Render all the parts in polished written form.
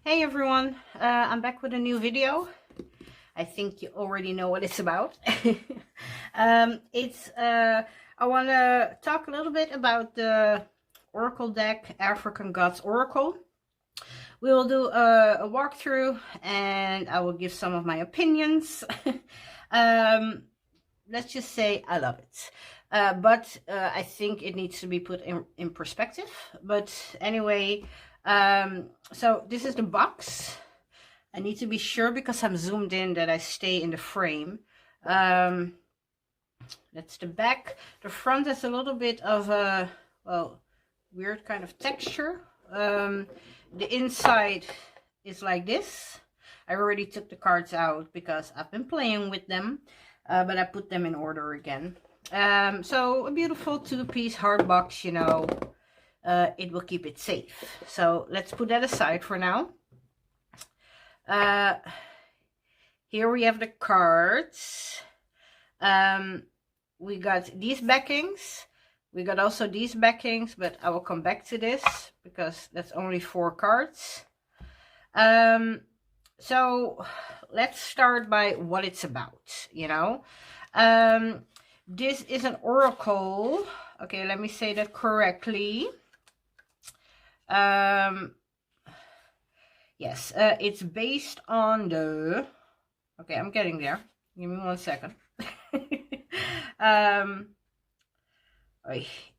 Hey everyone, I'm back with a new video. I think you already know what it's about. I want to talk a little bit about the Oracle deck, African Gods Oracle. We will do a walkthrough and I will give some of my opinions. Let's just say I love it. But I think it needs to be put in perspective. But anyway, so this is the box. I need to be sure because I'm zoomed in that I stay in the frame. That's the back. The front has a little bit of a, well, weird kind of texture. The inside is like this. I already took the cards out because I've been playing with them, but I put them in order again. So a beautiful two-piece hard box, you know, it will keep it safe. So let's put that aside for now. Here we have the cards. We got these backings. We got also these backings, but I will come back to this because that's only 4 cards. So let's start by what it's about, you know. This is an oracle. Okay, let me say that correctly. Yes, it's based on the... Okay, I'm getting there. Give me 1 second.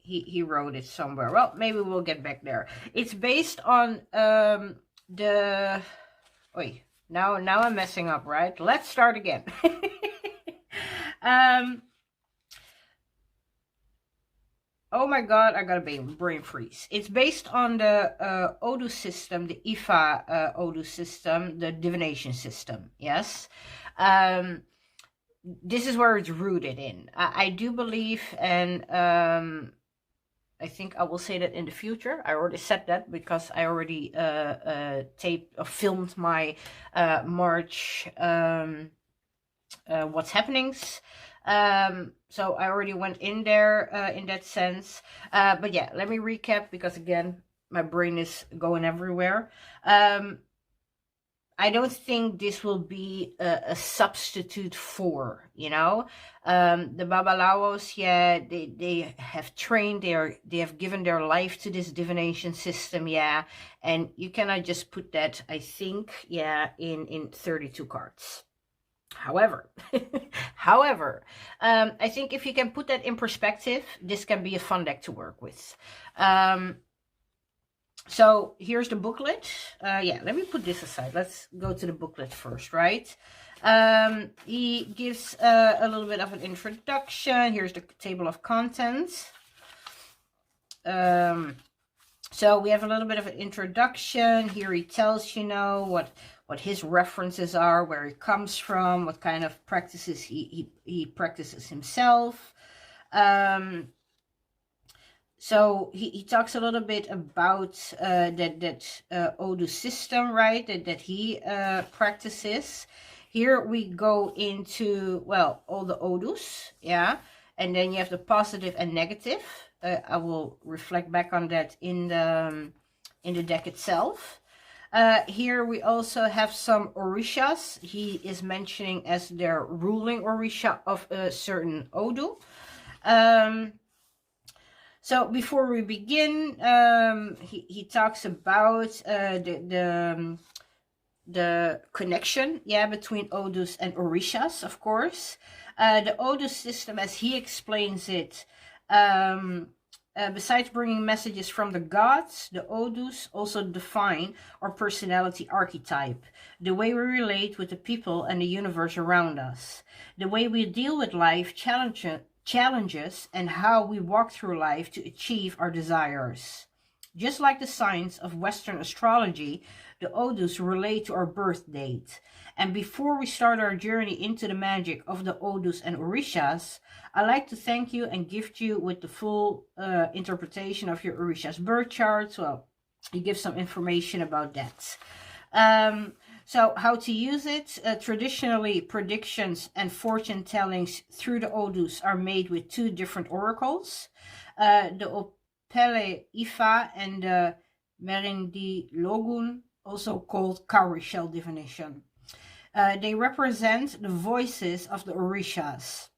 He wrote it somewhere. Well, maybe we'll get back there. It's based on the... Wait, now I'm messing up, right? Let's start again. Oh my god, I got a brain freeze. It's based on the Odu system, the Ifa Odu system, the divination system, yes? This is where it's rooted in. I do believe, and I think I will say that in the future. I already said that because I already filmed my March What's Happenings. So I already went in there in that sense. But yeah, let me recap because again, my brain is going everywhere. I don't think this will be a substitute for, you know, the Babalaos. Yeah, they have trained, they have given their life to this divination system. Yeah, and you cannot just put that, I think, yeah, in 32 cards. However, I think if you can put that in perspective, this can be a fun deck to work with. So here's the booklet. Yeah, let me put this aside. Let's go to the booklet first, right? He gives a little bit of an introduction. Here's the table of contents. So we have a little bit of an introduction. Here he tells you know what his references are, where he comes from, what kind of practices he practices himself. So he talks a little bit about that Odu system, right? That he practices. Here we go into, well, all the Odus, yeah, and then you have the positive and negative. I will reflect back on that in the deck itself. Here we also have some Orishas. He is mentioning as their ruling Orisha of a certain Odu. So before we begin, he talks about the connection, yeah, between Odus and Orishas, of course. The Odu system, as he explains it, besides bringing messages from the gods, the Odus also define our personality archetype, the way we relate with the people and the universe around us, the way we deal with life challenges, and how we walk through life to achieve our desires. Just like the signs of Western astrology, the Odus relate to our birth date. And before we start our journey into the magic of the Odus and Orishas, I'd like to thank you and gift you with the full interpretation of your Orisha's birth chart. Well, he gives some information about that. So how to use it? Traditionally, predictions and fortune tellings through the Odus are made with 2 different oracles. The Opele Ifa and the Merindi Logun also called cowrie shell divination. They represent the voices of the orishas.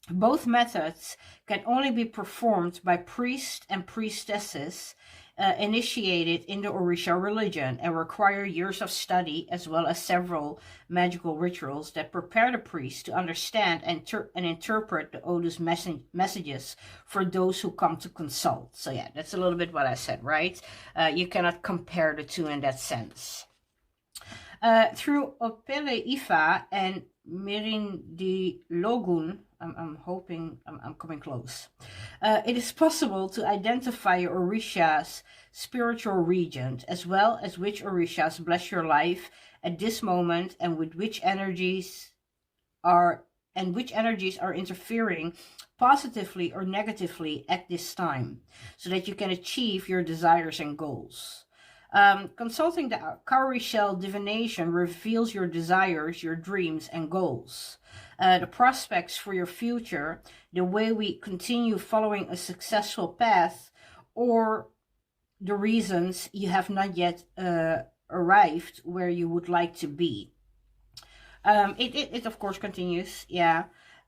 Both methods can only be performed by priests and priestesses initiated in the Orisha religion and require years of study as well as several magical rituals that prepare the priest to understand and interpret the Odu's messages for those who come to consult. So yeah, that's a little bit what I said, right? You cannot compare the two in that sense. Through Opele Ifa and Mirindi Logun, I'm hoping I'm coming close. It is possible to identify your Orisha's spiritual regent, as well as which Orishas bless your life at this moment, and with which energies are interfering positively or negatively at this time, so that you can achieve your desires and goals. Consulting the cowrie shell divination reveals your desires, your dreams, and goals. The prospects for your future, the way we continue following a successful path, or the reasons you have not yet arrived where you would like to be. It of course continues, yeah.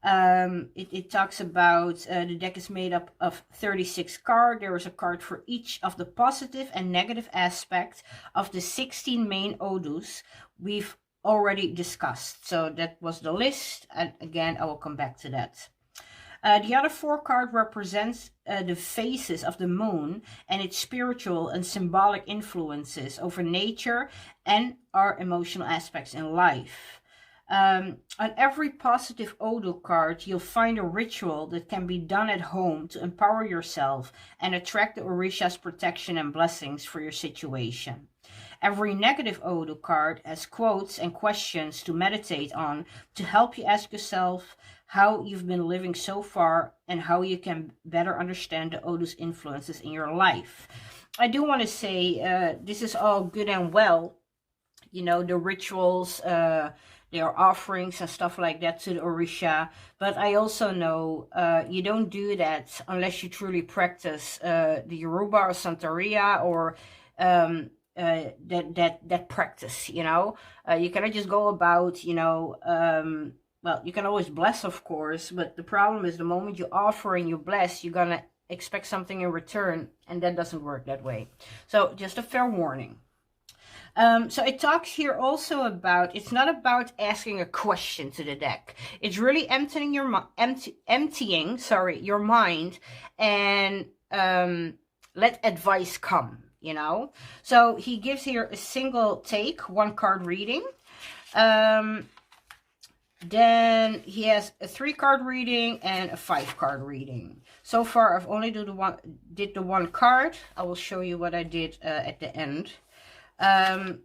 It talks about the deck is made up of 36 cards. There is a card for each of the positive and negative aspects of the 16 main Odus we've already discussed. So that was the list, and again I will come back to that. The other 4 cards represents the phases of the moon and its spiritual and symbolic influences over nature and our emotional aspects in life. On every positive Odu card, you'll find a ritual that can be done at home to empower yourself and attract the Orisha's protection and blessings for your situation. Every negative Odu card has quotes and questions to meditate on to help you ask yourself how you've been living so far and how you can better understand the Odu's influences in your life. I do want to say this is all good and well, you know, the rituals, their offerings and stuff like that to the Orisha, but I also know you don't do that unless you truly practice the Yoruba or Santeria or that practice, you know. You cannot just go about, you know, well, you can always bless, of course, but the problem is the moment you offer and you bless, you're gonna expect something in return, and that doesn't work that way. So just a fair warning. So it talks here also about, it's not about asking a question to the deck. It's really emptying your mind and let advice come, you know. So he gives here a single take, 1 card reading. Then he has a 3-card reading and a 5-card reading. So far I've only did the one card. I will show you what I did at the end. And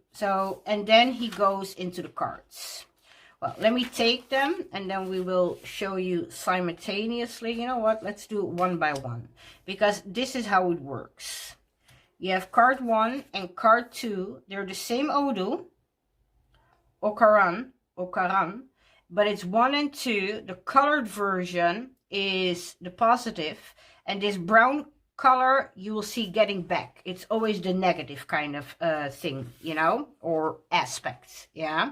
then he goes into the cards. Well, let me take them and then we will show you simultaneously. You know what? Let's do it one by one, because this is how it works. You have card 1 and card 2. They're the same Odu, Okaran, but it's 1 and 2. The colored version is the positive, and this brown color you will see getting back. It's always the negative kind of thing, you know, or aspect, yeah.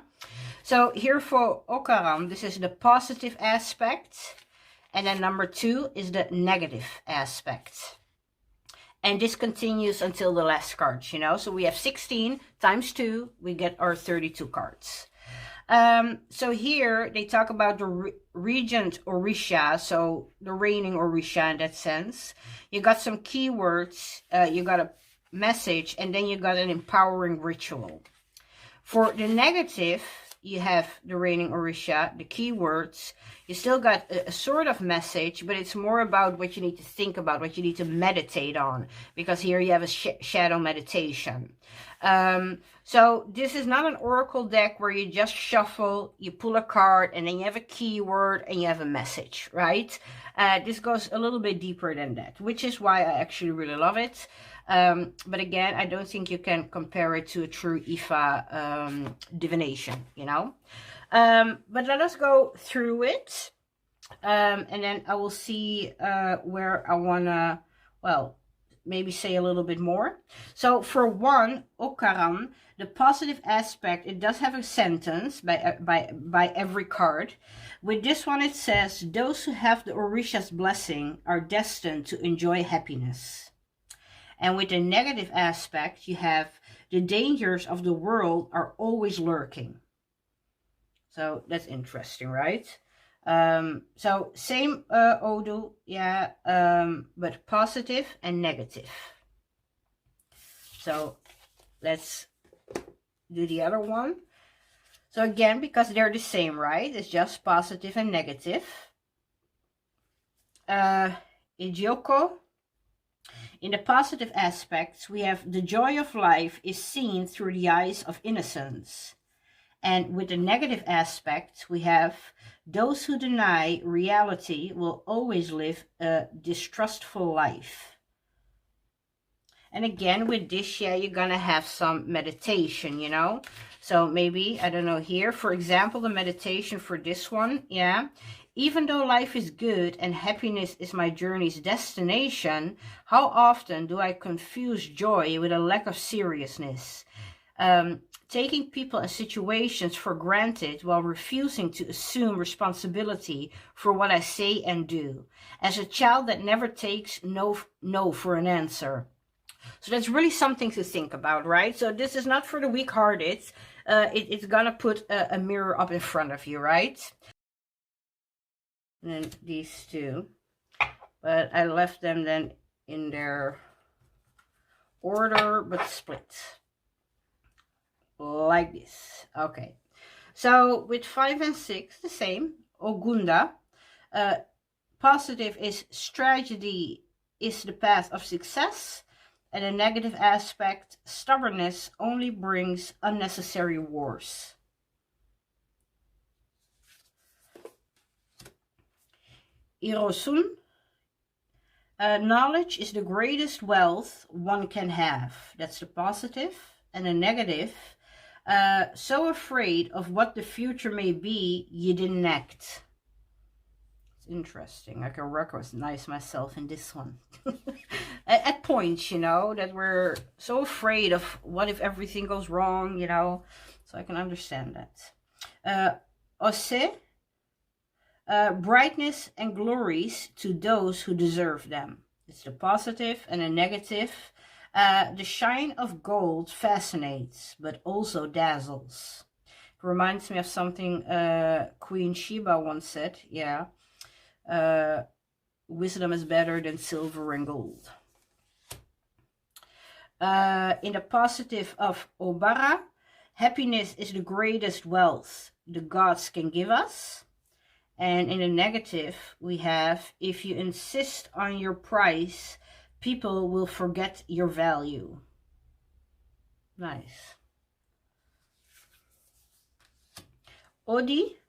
So here for Okaram, this is the positive aspect, and then number 2 is the negative aspect. And this continues until the last cards, you know. So we have 16 times 2, we get our 32 cards. So here they talk about the regent Orisha, so the reigning Orisha in that sense. You got some keywords, you got a message, and then you got an empowering ritual. For the negative, you have the reigning Orisha, the keywords. You still got a sort of message, but it's more about what you need to think about, what you need to meditate on, because here you have a shadow meditation. So this is not an oracle deck where you just shuffle, you pull a card, and then you have a keyword and you have a message, right? This goes a little bit deeper than that, which is why I actually really love it. But again, I don't think you can compare it to a true Ifa divination, you know. But let us go through it, and then I will see where I wanna, well, maybe say a little bit more. So for one, Okaran, the positive aspect, it does have a sentence by every card. With this one, it says, those who have the Orisha's blessing are destined to enjoy happiness. And with the negative aspect, you have the dangers of the world are always lurking. So that's interesting, right? So same Odu, yeah, but positive and negative. So let's do the other one. So again, because they're the same, right? It's just positive and negative. Idioko. In the positive aspects, we have the joy of life is seen through the eyes of innocence. And with the negative aspect, we have those who deny reality will always live a distrustful life. And again, with this, yeah, you're going to have some meditation, you know. So maybe, I don't know, here, for example, the meditation for this one, yeah. Even though life is good and happiness is my journey's destination, how often do I confuse joy with a lack of seriousness? Taking people and situations for granted while refusing to assume responsibility for what I say and do. As a child that never takes no for an answer. So that's really something to think about, right? So this is not for the weak-hearted. It's gonna put a mirror up in front of you, right? And then these two. But I left them then in their order, but split. Like this. Okay. So with 5 and 6, the same. Ogunda. Positive is strategy is the path of success. And a negative aspect, stubbornness only brings unnecessary wars. Irosun. Knowledge is the greatest wealth one can have. That's the positive. And the negative, so afraid of what the future may be, you didn't act. It's interesting. I can recognize myself in this one. at points, you know, that we're so afraid of what if everything goes wrong, you know. So I can understand that. Ose. Brightness and glories to those who deserve them. It's the positive and the negative. The shine of gold fascinates, but also dazzles. It reminds me of something Queen Sheba once said. Yeah. Wisdom is better than silver and gold. In the positive of Obara, happiness is the greatest wealth the gods can give us. And in the negative, we have, if you insist on your price, people will forget your value. Nice. Odi.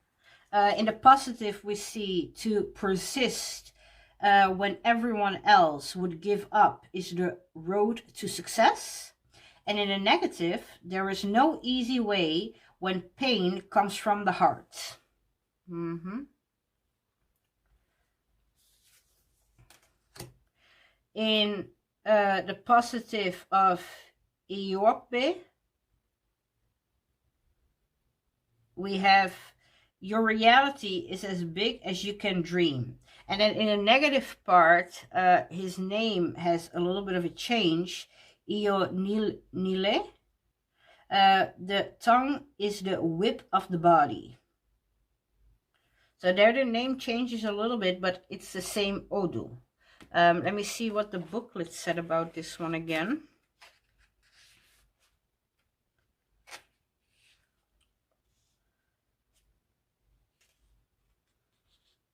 In the positive, we see to persist when everyone else would give up is the road to success. And in the negative, there is no easy way when pain comes from the heart. In the positive of Iope, we have your reality is as big as you can dream. And then in the negative part, his name has a little bit of a change. Io Nile. The tongue is the whip of the body. So there the name changes a little bit, but it's the same Odu. Let me see what the booklet said about this one again.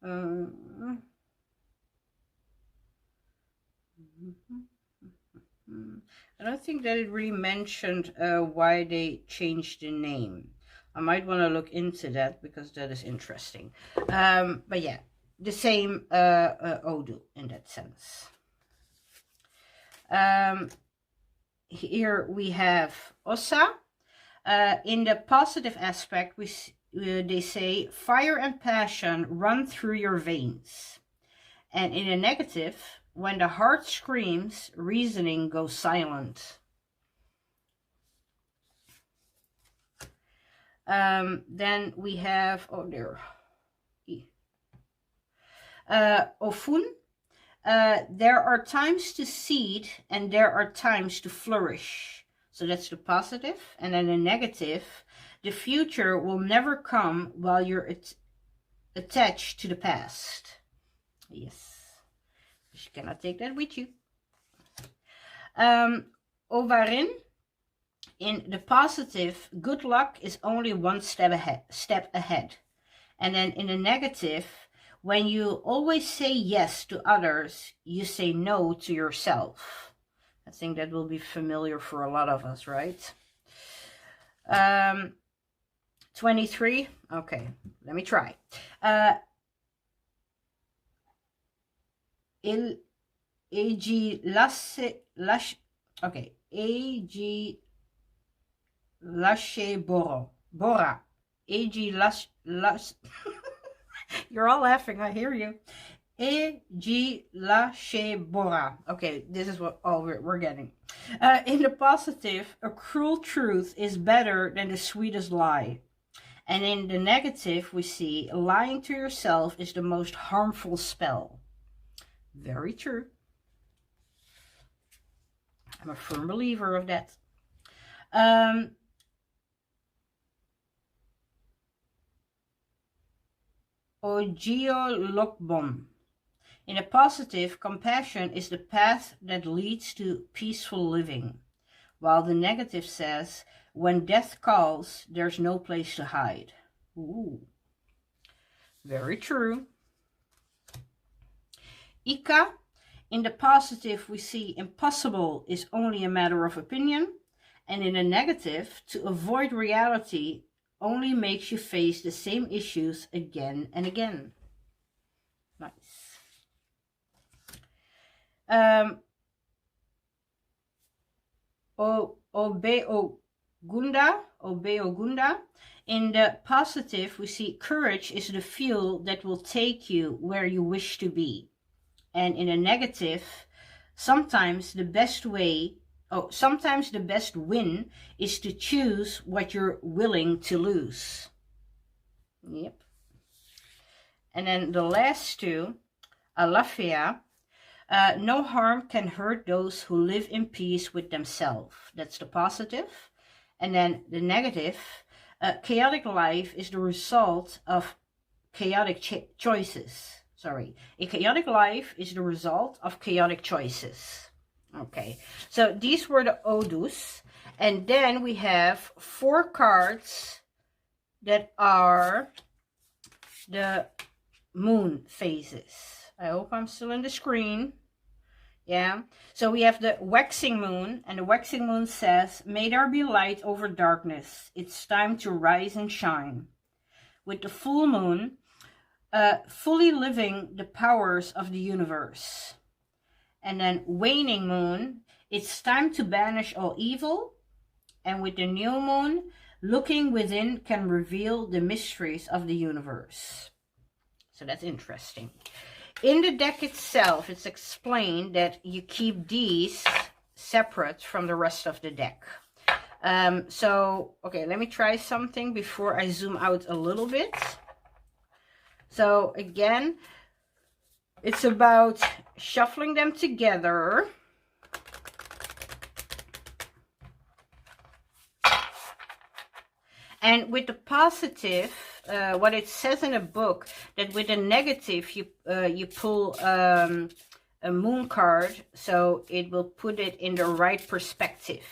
I don't think that it really mentioned why they changed the name. I might want to look into that because that is interesting. But yeah, the same Odu in that sense. Here we have Osa. In the positive aspect, they say fire and passion run through your veins. And in a negative, when the heart screams, reasoning goes silent. Then we have, Ofun. There are times to seed and there are times to flourish. So that's the positive. And then the negative, the future will never come while you're attached to the past. Yes. You cannot take that with you. Ovarin. In the positive, good luck is only one step ahead. And then in the negative, when you always say yes to others, you say no to yourself. I think that will be familiar for a lot of us, right? 23. Okay, let me try. Bora. You're all laughing, I hear you. Bora. Okay, this is what we're getting. In the positive, a cruel truth is better than the sweetest lie. And in the negative, we see lying to yourself is the most harmful spell. Very true. I'm a firm believer of that. Ogio Lokbon. In a positive, compassion is the path that leads to peaceful living, while the negative says, when death calls, there's no place to hide. Ooh, very true. Ika. In the positive, we see impossible is only a matter of opinion, and in the negative, to avoid reality only makes you face the same issues again and again. Nice. Obeogunda. In the positive, we see courage is the fuel that will take you where you wish to be. And in a negative, sometimes the best win is to choose what you're willing to lose. Yep. And then the last two, Alafia. No harm can hurt those who live in peace with themselves. That's the positive. And then the negative, chaotic life is the result of chaotic choices. Sorry, a chaotic life is the result of chaotic choices. Okay, so these were the odus. And then we have 4 cards that are the moon phases. I hope I'm still in the screen. Yeah, so we have the waxing moon, and the waxing moon says, may there be light over darkness. It's time to rise and shine. With the full moon, fully living the powers of the universe. And then waning moon, it's time to banish all evil. And with the new moon, looking within can reveal the mysteries of the universe. So that's interesting. In the deck itself, it's explained that you keep these separate from the rest of the deck. Okay, let me try something before I zoom out a little bit. So again, it's about shuffling them together. And with the positive, what it says in a book, that with a negative, you pull a moon card, so it will put it in the right perspective,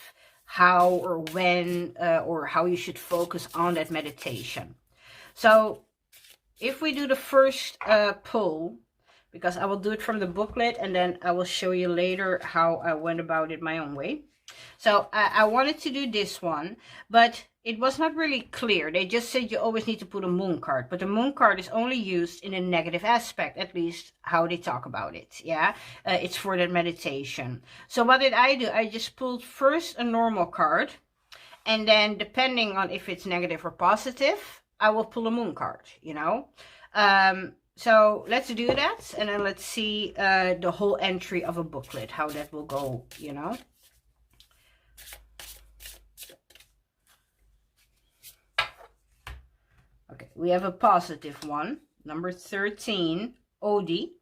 how or when or how you should focus on that meditation. So if we do the first pull, because I will do it from the booklet and then I will show you later how I went about it my own way. So I wanted to do this one, but it was not really clear. They just said you always need to put a moon card, but the moon card is only used in a negative aspect, at least how they talk about it. Yeah, it's for that meditation. So what did I do? I just pulled first a normal card, and then depending on if it's negative or positive, I will pull a moon card, you know. So let's do that, and then let's see the whole entry of a booklet, how that will go, you know. Okay, we have a positive one, number 13, Odi.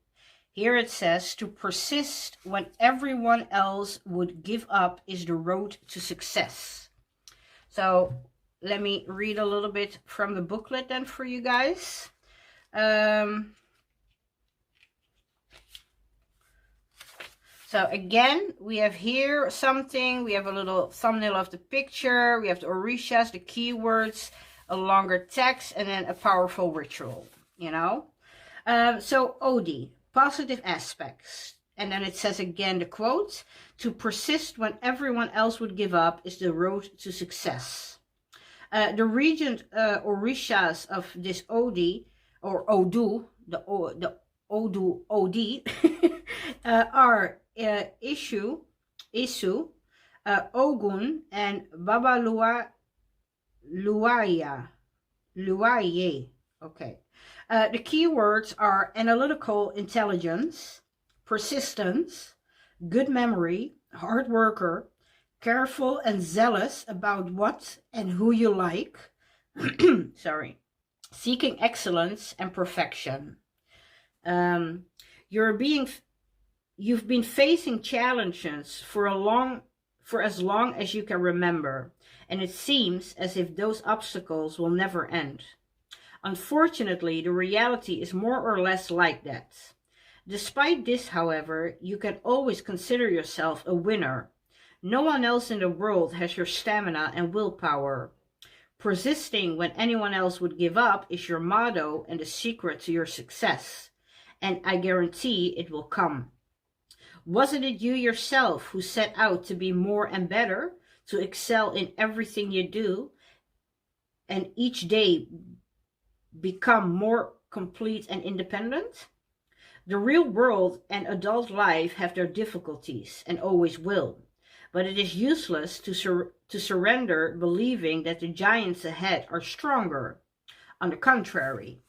Here it says, to persist when everyone else would give up is the road to success. So let me read a little bit from the booklet then for you guys. So again, we have here something, we have a little thumbnail of the picture, we have the orishas, the keywords, a longer text, and then a powerful ritual, you know. So Odi, positive aspects. And then it says again the quote, to persist when everyone else would give up is the road to success. The regent orishas of this Odi, or Odu, the Odu Odi, are Isu, Ogun, and Baba Luaye. Okay. The keywords are analytical intelligence, persistence, good memory, hard worker, careful and zealous about what and who you like, sorry, seeking excellence and perfection. You've been facing challenges for as long as you can remember, and it seems as if those obstacles will never end. Unfortunately, the reality is more or less like that. Despite this, however, you can always consider yourself a winner. No one else in the world has your stamina and willpower. Persisting when anyone else would give up is your motto and the secret to your success, and I guarantee it will come. Wasn't it you yourself who set out to be more and better, to excel in everything you do, and each day become more complete and independent? The real world and adult life have their difficulties and always will, but it is useless to surrender believing that the giants ahead are stronger. On the contrary,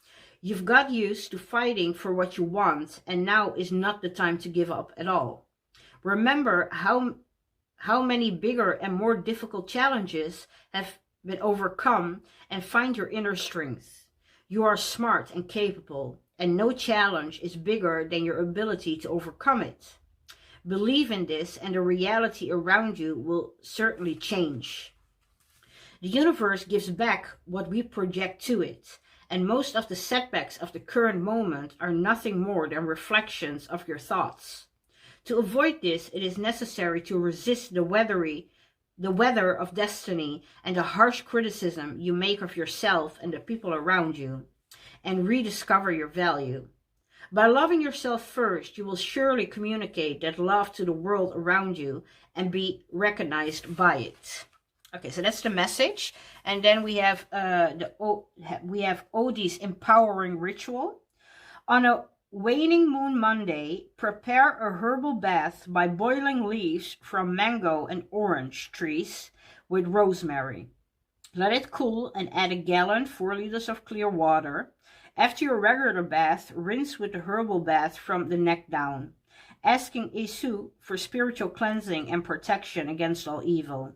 you've got used to fighting for what you want, and now is not the time to give up at all. Remember how many bigger and more difficult challenges have been overcome, and find your inner strength. You are smart and capable, and no challenge is bigger than your ability to overcome it. Believe in this, and the reality around you will certainly change. The universe gives back what we project to it, and most of the setbacks of the current moment are nothing more than reflections of your thoughts. To avoid this, it is necessary to resist the weather of destiny and the harsh criticism you make of yourself and the people around you, and rediscover your value. By loving yourself first, you will surely communicate that love to the world around you and be recognized by it. Okay, so that's the message. And then we have Odi's empowering ritual. On a waning moon Monday, prepare a herbal bath by boiling leaves from mango and orange trees with rosemary. Let it cool and add a gallon, 4 liters of clear water. After your regular bath, rinse with the herbal bath from the neck down, asking Isu for spiritual cleansing and protection against all evil.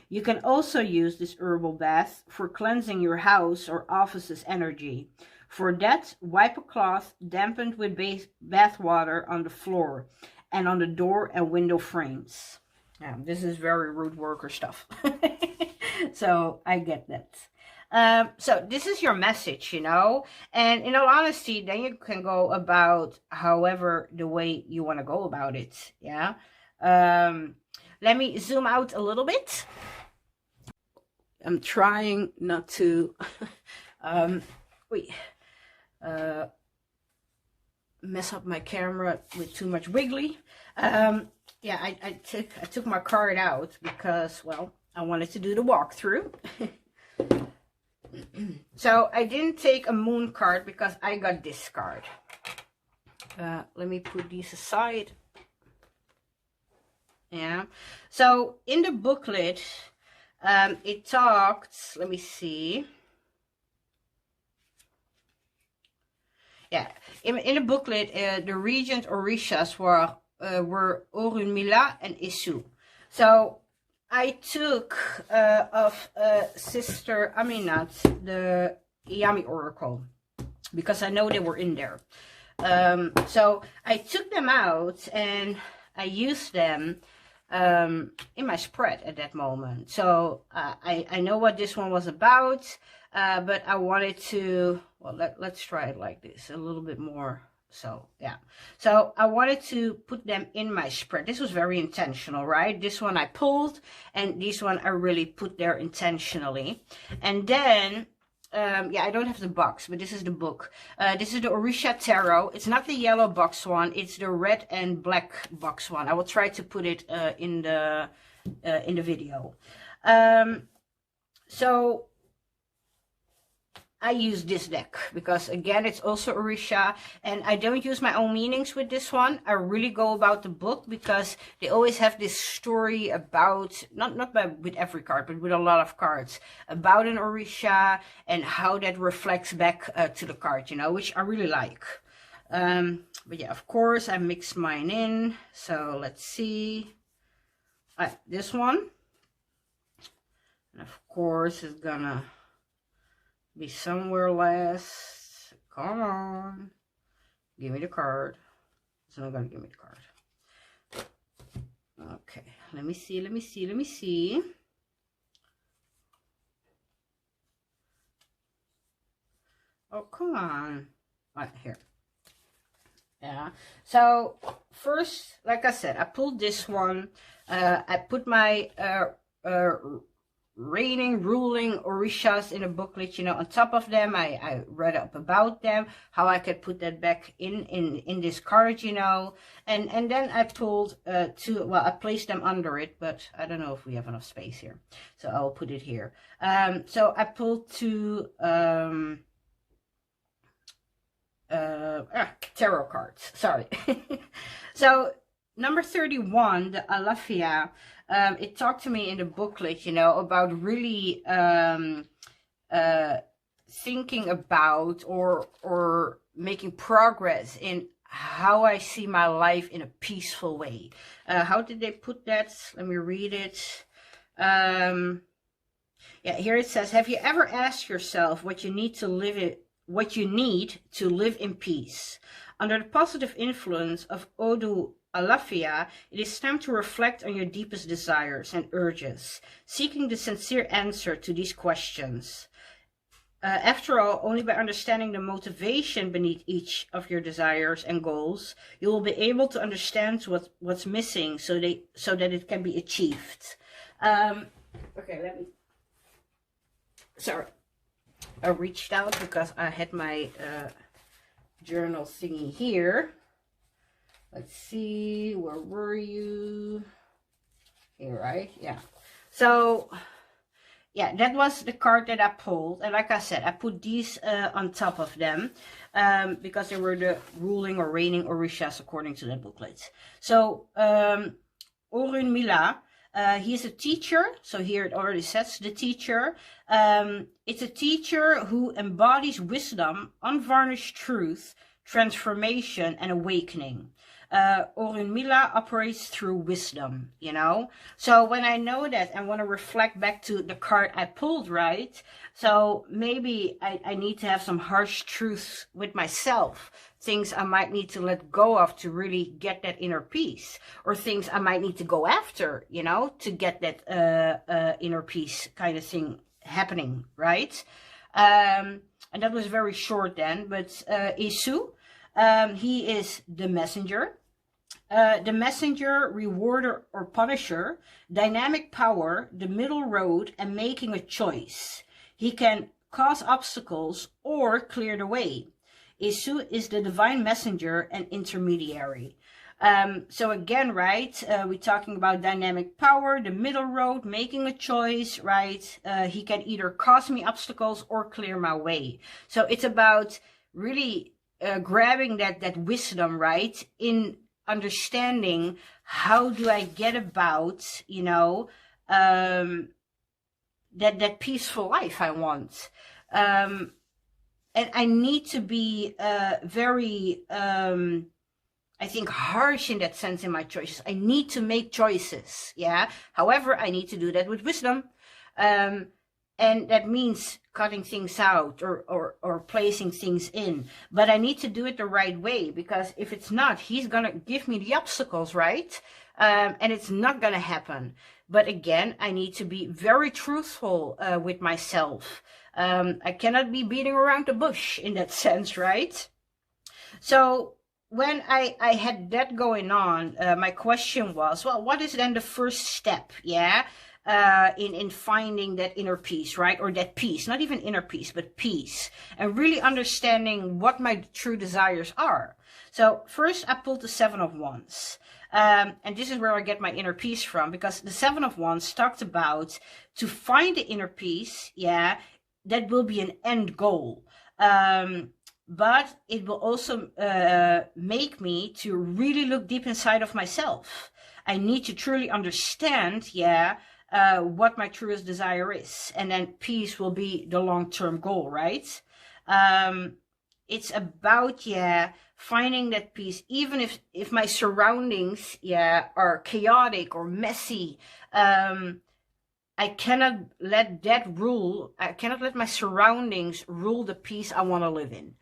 You can also use this herbal bath for cleansing your house or office's energy. For that, wipe a cloth dampened with bath water on the floor and on the door and window frames. Yeah, this is very rude worker stuff. So I get that. So this is your message, you know, and in all honesty, then you can go about however the way you want to go about it. Yeah. Let me zoom out a little bit. I'm trying not to mess up my camera with too much wiggly. Yeah, I took my card out because, well, I wanted to do the walkthrough. So I didn't take a moon card because I got this card. Let me put these aside. Yeah. So in the booklet, it talked, let me see. yeah, in the booklet, the regent orishas were Orunmila and Isu. So I took of Sister Aminat the Yami Oracle, because I know they were in there. So I took them out and I used them in my spread at that moment. So I know what this one was about, but I wanted to, well, let's try it like this, a little bit more. So yeah, so I wanted to put them in my spread. This was very intentional, right? This one I pulled, and this one I really put there intentionally. And then yeah, I don't have the box, but this is the book. This is the Orisha Tarot. It's not the yellow box one, it's the red and black box one. I will try to put it in the video. So I use this deck because, again, it's also Orisha, and I don't use my own meanings with this one. I really go about the book because they always have this story about, not with every card, but with a lot of cards, about an Orisha and how that reflects back to the card, you know, which I really like. But yeah, of course, I mixed mine in. So let's see. This one. And of course, it's gonna be somewhere last. Come on. Give me the card. It's not gonna give me the card. Okay. Let me see. Oh, come on. Right here. Yeah. So first, like I said, I pulled this one. I put my reigning, ruling Orishas in a booklet, you know, on top of them. I read up about them, how I could put that back in this card, you know, and then I pulled two, well, I placed them under it, but I don't know if we have enough space here, so I'll put it here. So I pulled two tarot cards, sorry. So number 31, the Alafia, it talked to me in the booklet, you know, about really thinking about or making progress in how I see my life in a peaceful way. How did they put that? Let me read it. Yeah, here it says, have you ever asked yourself what you need to live in peace? Under the positive influence of Odu Alafia, it is time to reflect on your deepest desires and urges, seeking the sincere answer to these questions. After all, only by understanding the motivation beneath each of your desires and goals, you will be able to understand what's missing so that it can be achieved. Okay, sorry. I reached out because I had my journal thingy here. Let's see, where were you? Here, right? Yeah. So, yeah, that was the card that I pulled. And like I said, I put these on top of them because they were the ruling or reigning Orishas according to that booklet. So, Orunmila, he's a teacher. So here it already says the teacher. It's a teacher who embodies wisdom, unvarnished truth, transformation, and awakening. Orunmila operates through wisdom, you know. So when I know that, I want to reflect back to the card I pulled, right? So maybe I need to have some harsh truths with myself, things I might need to let go of to really get that inner peace, or things I might need to go after, you know, to get that inner peace kind of thing happening, right? And that was very short then, but Isu, he is the messenger. The messenger, rewarder or punisher, dynamic power, the middle road, and making a choice. He can cause obstacles or clear the way. Isu is the divine messenger and intermediary. So again, right, we're talking about dynamic power, the middle road, making a choice, right? He can either cause me obstacles or clear my way. So it's about really grabbing that wisdom, right, in understanding how do I get about, you know, that peaceful life I want. and I need to be very, I think, harsh in that sense in my choices. I need to make choices, yeah. However, I need to do that with wisdom. And that means cutting things out or placing things in. But I need to do it the right way, because if it's not, he's going to give me the obstacles, right? And it's not going to happen. But again, I need to be very truthful with myself. I cannot be beating around the bush in that sense, right? So when I had that going on, my question was, well, what is then the first step, yeah, in finding that inner peace, right? Or that peace, not even inner peace, but peace, and really understanding what my true desires are. So first I pulled the Seven of Wands. And this is where I get my inner peace from, because the Seven of Wands talked about to find the inner peace, yeah, that will be an end goal. But it will also make me to really look deep inside of myself. I need to truly understand, yeah, what my truest desire is. And then peace will be the long-term goal, right? It's about, yeah, finding that peace, even if my surroundings, yeah, are chaotic or messy. I cannot let that rule, I cannot let my surroundings rule the peace I want to live in.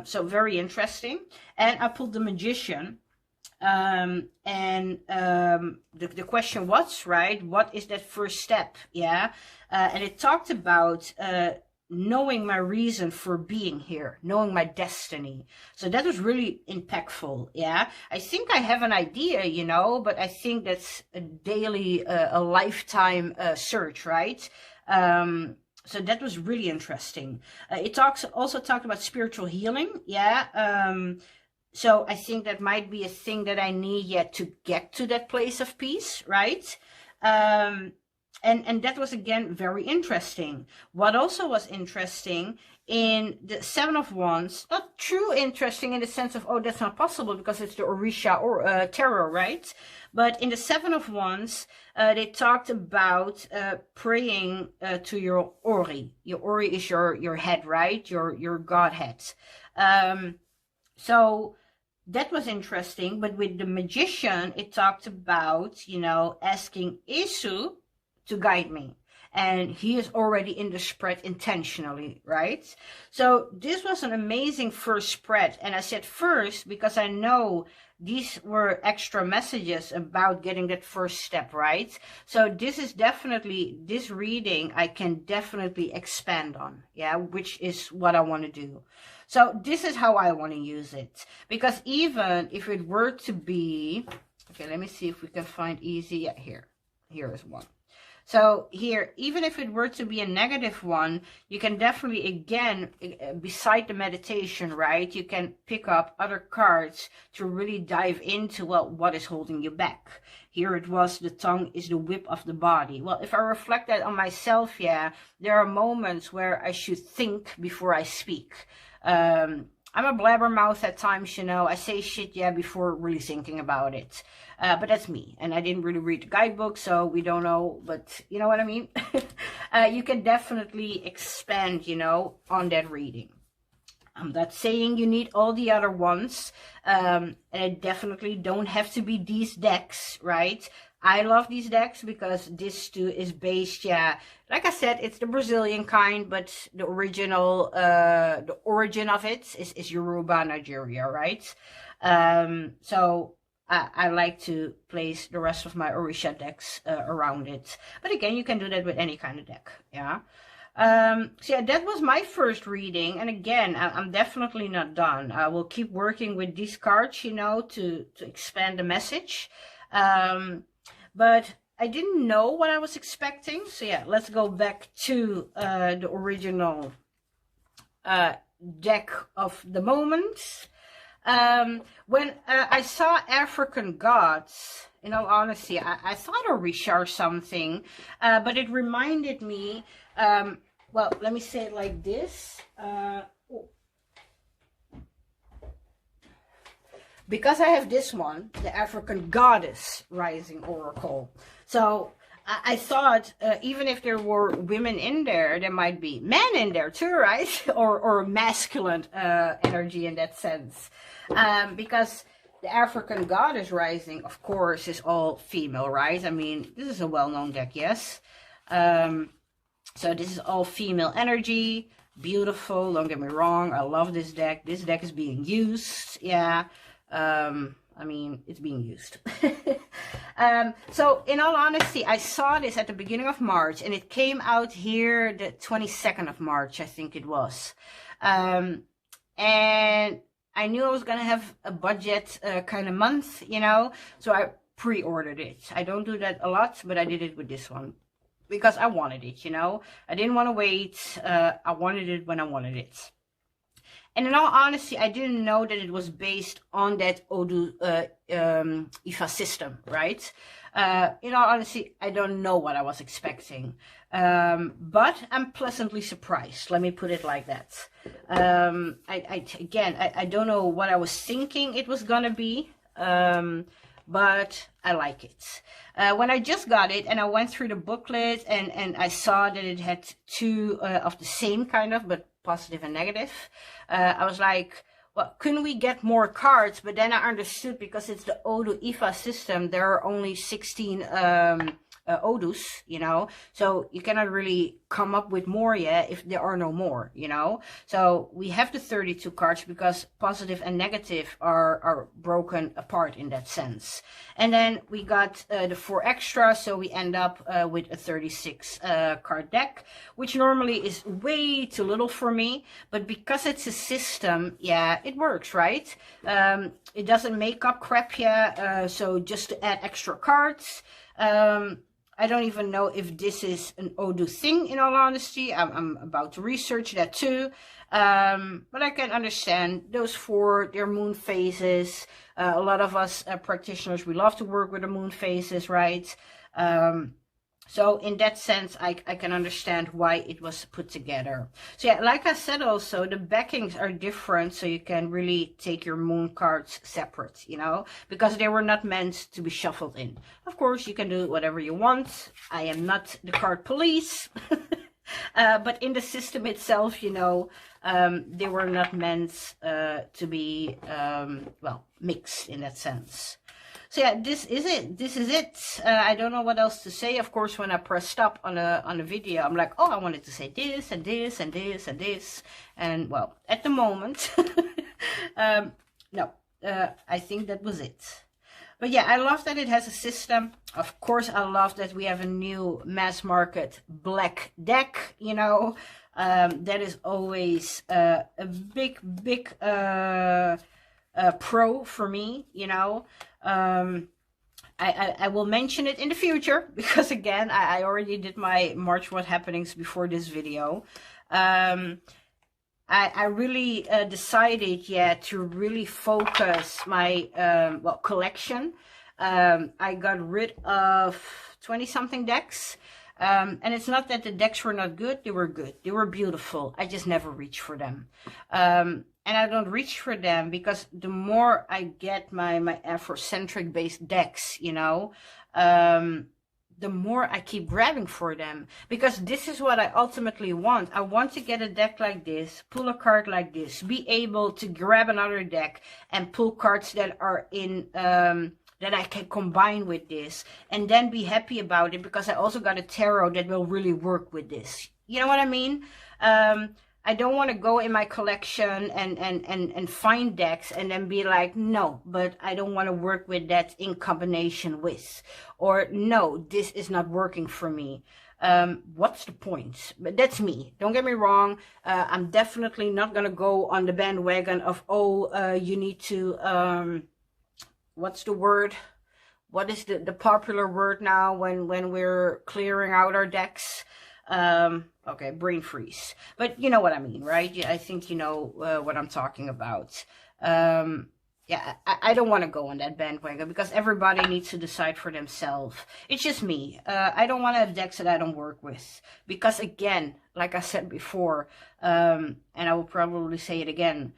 So very interesting. And I pulled the Magician. The question was, right, what is that first step? Yeah. And it talked about knowing my reason for being here, knowing my destiny. So that was really impactful. Yeah. I think I have an idea, you know, but I think that's a daily, a lifetime search, right? So that was really interesting. It also talked about spiritual healing. Yeah. So I think that might be a thing that I need yet to get to that place of peace, right? And that was, again, very interesting. What also was interesting in the Seven of Wands, not true interesting in the sense of, oh, that's not possible because it's the Orisha or tarot, right? But in the Seven of Wands, they talked about praying to your Ori. Your Ori is your head, right? Your Godhead. So that was interesting. But with the Magician, it talked about, you know, asking Isu to guide me. And he is already in the spread intentionally, right? So this was an amazing first spread. And I said first because I know these were extra messages about getting that first step, right? So this is definitely, this reading I can definitely expand on, yeah, which is what I want to do. So this is how I want to use it. Because even if it were to be, okay, let me see if we can find easy, yeah, here is one. So here, even if it were to be a negative one, you can definitely, again, beside the meditation, right, you can pick up other cards to really dive into, well, what is holding you back. Here it was, the tongue is the whip of the body. Well, if I reflect that on myself, yeah, there are moments where I should think before I speak. I'm a blabbermouth at times, you know. I say shit, yeah, before really thinking about it. But that's me. And I didn't really read the guidebook, so we don't know. But you know what I mean? You can definitely expand, you know, on that reading. I'm not saying you need all the other ones. And it definitely don't have to be these decks, right? I love these decks because this too is based, yeah, like I said, it's the Brazilian kind, but the original, the origin of it is Yoruba, Nigeria, right? So I like to place the rest of my Orisha decks around it. But again, you can do that with any kind of deck, yeah? So yeah, that was my first reading. And again, I'm definitely not done. I will keep working with these cards, you know, to expand the message. But I didn't know what I was expecting. So yeah, let's go back to the original deck of the moment. When I saw African gods, in all honesty, I thought Orisha or something, but it reminded me, well, let me say it like this. Because I have this one, the African Goddess Rising Oracle. So I thought even if there were women in there might be men in there too, right? or masculine energy in that sense. Because the African goddess rising, of course, is all female, right? I mean, this is a well-known deck, yes. So this is all female energy. Beautiful, don't get me wrong. I love this deck. This deck is being used, yeah. I mean, it's being used. So in all honesty, I saw this at the beginning of March, and it came out here the 22nd of March, I think it was. And I knew I was going to have a budget kind of month, you know, so I pre-ordered it. I don't do that a lot, but I did it with this one because I wanted it, you know. I didn't want to wait. I wanted it when I wanted it. And in all honesty, I didn't know that it was based on that Odu Ifa system, right? In all honesty, I don't know what I was expecting. But I'm pleasantly surprised. Let me put it like that. I don't know what I was thinking it was gonna be. But I like it. When I just got it and I went through the booklet and I saw that it had two of the same kind of, but positive and negative, I was like, well, couldn't we get more cards? But then I understood, because it's the Odu Ifa system, there are only 16 Odus, you know, so you cannot really come up with more yet if there are no more, you know. So we have the 32 cards because positive and negative are broken apart in that sense. And then we got the 4 extra, so we end up with a 36 card deck, which normally is way too little for me, but because it's a system, yeah, it works, right? It doesn't make up crap here, so just to add extra cards. I don't even know if this is an Odu thing, in all honesty. I'm about to research that too. But I can understand those 4, their moon phases. A lot of us practitioners, we love to work with the moon phases, right? So in that sense, I can understand why it was put together. So yeah, like I said also, the backings are different, so you can really take your moon cards separate, you know, because they were not meant to be shuffled in. Of course, you can do whatever you want. I am not the card police. But in the system itself, you know, they were not meant to be, well, mixed in that sense. So yeah, this is it. This is it. I don't know what else to say. Of course, when I press stop on a video, I'm like, oh, I wanted to say this and this and this and this. And well, at the moment, no, I think that was it. But yeah, I love that it has a system. Of course, I love that we have a new mass market black deck, you know. That is always a big pro for me, you know. I will mention it in the future because, again, I already did my March What Happenings before this video. I really decided, yeah, to really focus my well, collection. I got rid of 20-something decks. And it's not that the decks were not good. They were good. They were beautiful. I just never reached for them. And I don't reach for them because the more I get my Afrocentric based decks, you know, the more I keep grabbing for them, because this is what I ultimately want. I want to get a deck like this, pull a card like this, be able to grab another deck and pull cards that are in, that I can combine with this, and then be happy about it because I also got a tarot that will really work with this. You know what I mean? I don't want to go in my collection and find decks and then be like, no, but I don't want to work with that in combination with, or no, this is not working for me. What's the point? But that's me. Don't get me wrong. I'm definitely not going to go on the bandwagon of, oh, you need to, what's the word? What is the popular word now when we're clearing out our decks? Okay, brain freeze. But you know what I mean, right? Yeah, I think you know what I'm talking about. Yeah, I don't want to go on that bandwagon because everybody needs to decide for themselves. It's just me. I don't want to have decks that I don't work with. Because again, like I said before, and I will probably say it again,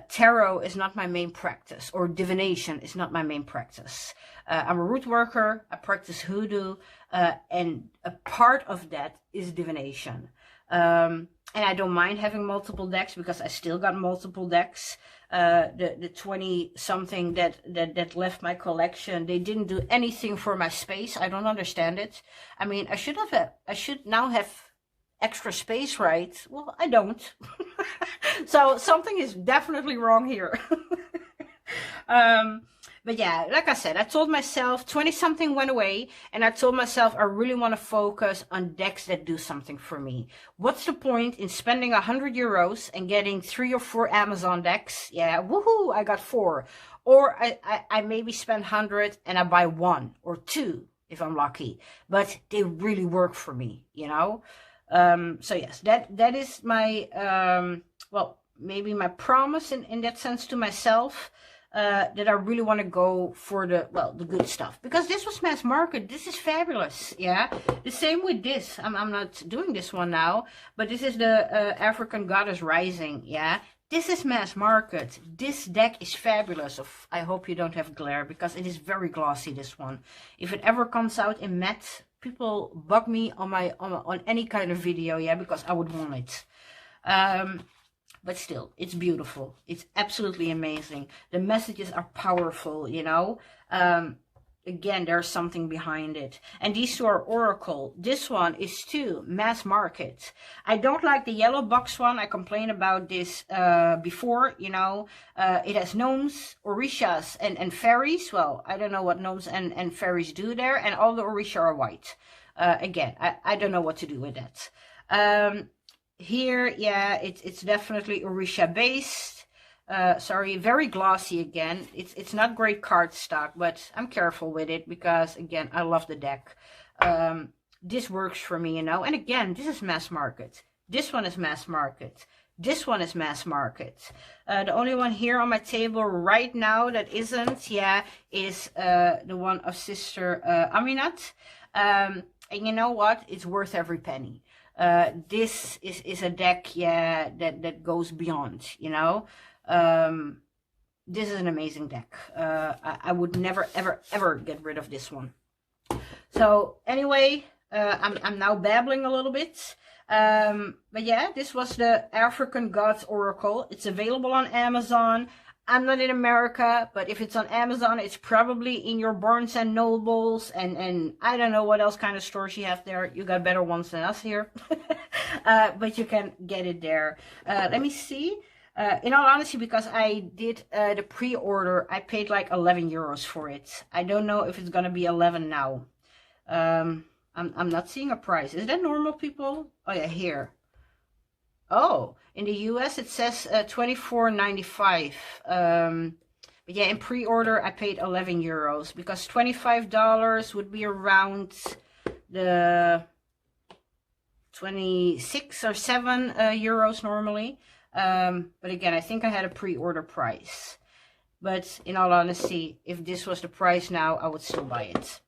Tarot is not my main practice, or divination is not my main practice. I'm a root worker, I practice hoodoo, and a part of that is divination. And I don't mind having multiple decks, because I still got multiple decks. The 20 something that left my collection, they didn't do anything for my space. I don't understand it. I mean, I should now have extra space, right? Well, I don't. So something is definitely wrong here. But yeah, like I said, I told myself 20 something went away, and I told myself I really want to focus on decks that do something for me. What's the point in spending €100 and getting 3 or 4 Amazon decks? Yeah, woohoo, I got 4. Or I maybe spend 100 and I buy 1 or 2 if I'm lucky, but they really work for me, you know? So yes, that is my, well, maybe my promise in that sense to myself, that I really want to go for the good stuff, because this was mass market. This is fabulous. Yeah, the same with this. I'm not doing this one now, but this is the African Goddess Rising. Yeah, this is mass market. This deck is fabulous. I hope you don't have glare, because it is very glossy, this one. If it ever comes out in matte, people bug me on any kind of video, yeah, because I would want it. But still, it's beautiful. It's absolutely amazing. The messages are powerful, you know. Again, there's something behind it. And these two are Oracle. This one is too mass market. I don't like the yellow box one. I complained about this before, you know. It has gnomes, orishas, and fairies. Well, I don't know what gnomes and fairies do there. And all the orisha are white. Again, I don't know what to do with that. Here, yeah, it's definitely Orisha based. Sorry, very glossy again. It's not great cardstock, but I'm careful with it because, again, I love the deck. This works for me, you know. And again, this is mass market. This one is mass market. This one is mass market. The only one here on my table right now that isn't, yeah, is the one of Sister Aminat. And you know what? It's worth every penny. This is a deck, yeah, that goes beyond, you know. This is an amazing deck. I would never, ever get rid of this one. So anyway, I'm now babbling a little bit. But yeah, this was the African Gods Oracle. It's available on Amazon. I'm not in America, but if it's on Amazon, it's probably in your Barnes and Nobles and I don't know what else kind of stores you have there. You got better ones than us here. But you can get it there. Let me see. In all honesty, because I did the pre-order, I paid like €11 for it. I don't know if it's going to be 11 now. I'm not seeing a price. Is that normal, people? Oh yeah, here. Oh, in the US it says $24.95. But yeah, in pre-order I paid €11 because $25 would be around the 26 or 7 euros normally. But again, I think I had a pre-order price. But in all honesty, if this was the price now, I would still buy it.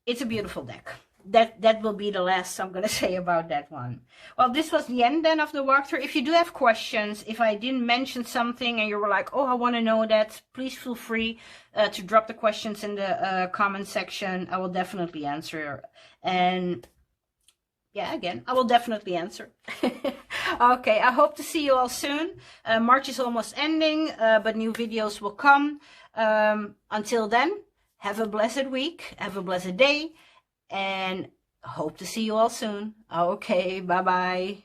It's a beautiful deck. That will be the last I'm going to say about that one. Well, this was the end then of the walkthrough. If you do have questions, if I didn't mention something and you were like, oh, I want to know that, please feel free to drop the questions in the comment section. I will definitely answer. And yeah, again, I will definitely answer. Okay, I hope to see you all soon. March is almost ending, but new videos will come. Until then, have a blessed week, have a blessed day. And hope to see you all soon. Okay, bye-bye.